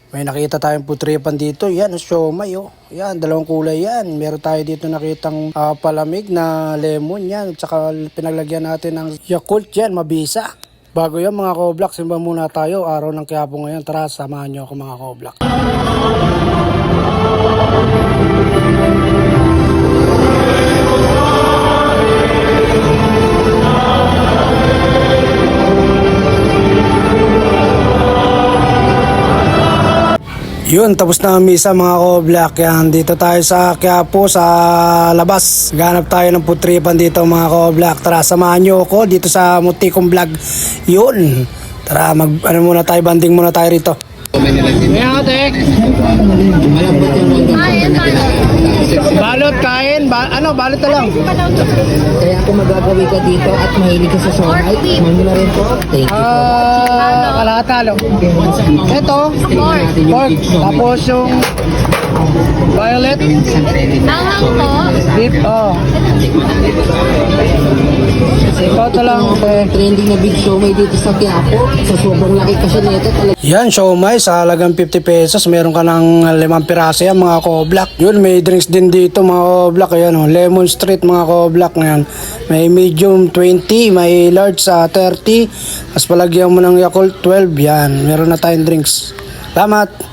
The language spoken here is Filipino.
May nakita tayong putripan dito. Yan, siomay oh. Yan, dalawang kulay yan. Meron tayo dito nakitang palamig na lemon yan. At saka pinaglagyan natin ng Yakult yan, mabisa. Bago yan mga Koblak, simba muna tayo. Araw ng Quiapo ngayon. Tara, samahan nyo ako mga Koblak. Yun, tapos na ang misa mga Koblak. Yan, dito tayo sa Quiapo, sa labas. Ganap tayo ng putripan dito mga Koblak. Tara, samahan nyo ako dito sa Muntikong Vlog. Yun, tara, muna tayo, banding muna tayo rito. Ngayon, tek. Balot, kain. Balot na lang. Kaya kung magagawi ka dito at mahilig ka sa siomay, kumain mo na rin po. Thank you. Kalahata, ito, pork. Tapos yung violet. Beef, oh. Ito lang. Trending na big siomay dito sa Quiapo. Sa sobrang laki kasi nito talaga. Yan, siomay sa halagang 50 pesos. Meron ka ng 5 piraso yan mga Koblak. Yun, may drinks din dito mga Koblak. Ayan, oh, Lemon Street mga Koblak. Ngayon, may medium 20, may large 30. Tapos palagyan mo ng Yakult 12. Yan, meron na tayong drinks. Salamat!